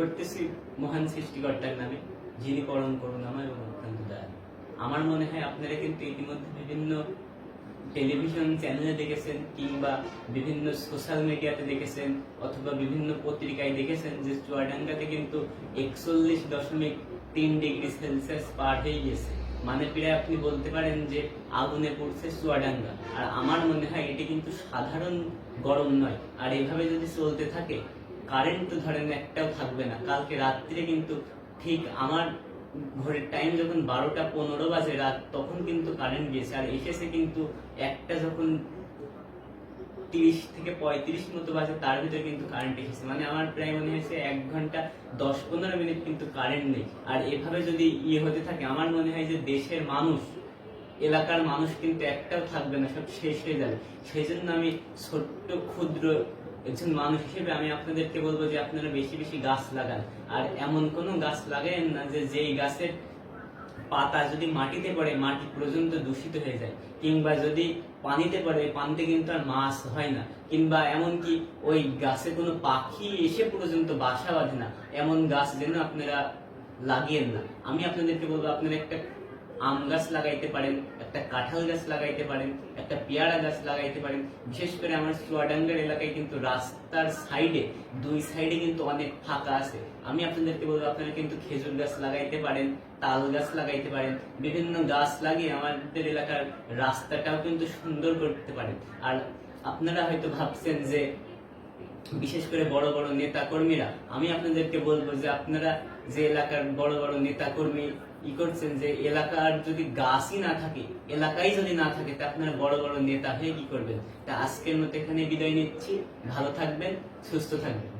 করতেছি মহান সৃষ্টিকর্তার নামে, যিনি পরম করুণাময় এবং অত্যন্ত দয়ালু। আমার মনে হয় আপনারা কিন্তু ইতিমধ্যে বিভিন্ন টেলিভিশন চ্যানেলে দেখেছেন কিংবা বিভিন্ন সোশ্যাল মিডিয়াতে দেখেছেন অথবা বিভিন্ন পত্রিকায় দেখেছেন যে চুয়াডাঙ্গাতে কিন্তু 41.3 ডিগ্রি সেলসিয়াস পার হয়ে গেছে। মানে প্রায় আপনি বলতে পারেন যে আগুনে পড়ছে চুয়াডাঙ্গা। আর আমার মনে হয় এটি কিন্তু সাধারণ গরম নয়। আর এভাবে যদি চলতে থাকে কারেন্ট তো ধরেন একটাও থাকবে না। কালকে রাত্রে কিন্তু ঠিক আমার ঘরের টাইম যখন 12টা 15 বাজে রাত, তখন কিন্তু কারেন্ট গিয়েছে। আর এসেছে কিন্তু একটা যখন 30 থেকে 35 মতো বাজে, তার ভিতরে কিন্তু কারেন্ট এসেছে। মানে আমার প্রায় মনে হয়েছে 1 ঘন্টা 10-15 মিনিট কিন্তু কারেন্ট নেই। আর এভাবে যদি হতে থাকে আমার মনে হয় যে দেশের মানুষ, এলাকার মানুষ কিন্তু একটাও থাকবে না, সব শেষ হয়ে যাবে। সেই জন্য আমি ছোট্ট ক্ষুদ্র একজন মানুষ হিসেবে আমি আপনাদেরকে বলবো যে আপনারা বেশি বেশি গাছ লাগান। আর এমন কোনো গাছ লাগায়েন না যে যেই গাছের পাতা যদি মাটিতে পড়ে মাটি পর্যন্ত দূষিত হয়ে যায়, কিংবা যদি পানিতে পড়ে পানিতে কিন্তু আর মাছ হয় না, কিংবা এমনকি ওই গাছে কোনো পাখি এসে পর্যন্ত বাসা বাঁধে না, এমন গাছ যেন আপনারা লাগিয়েন না। আমি আপনাদেরকে বলবো আপনারা একটা আম গাছ লাগাইতে পারেন, একটা কাঁঠাল গাছ লাগাইতে পারেন, একটা পেয়ারা গাছ লাগাইতে পারেন। বিশেষ করে আমার চুয়াডাঙ্গার এলাকায় কিন্তু রাস্তার সাইডে 2 সাইডে কিন্তু অনেক ফাঁকা আছে। আমি আপনাদেরকে বলবো আপনারা কিন্তু খেজুর গাছ লাগাইতে পারেন, তাল গাছ লাগাইতে পারেন। বিভিন্ন গাছ লাগিয়ে আমাদের এলাকার রাস্তাটাও কিন্তু সুন্দর করতে পারেন। আর আপনারা হয়তো ভাবছেন যে বিশেষ করে বড় বড় নেতা কর্মীরা, আমি আপনাদেরকে বলবো যে আপনারা যে এলাকার বড় বড় নেতা কর্মী করছেন, যে এলাকার যদি গাছই না থাকে, এলাকায় যদি না থাকে, তা আপনারা বড় বড় নেতা হয়ে কি করবেন? তা আজকের মতো এখানে বিদায় নিচ্ছি। ভালো থাকবেন, সুস্থ থাকবেন।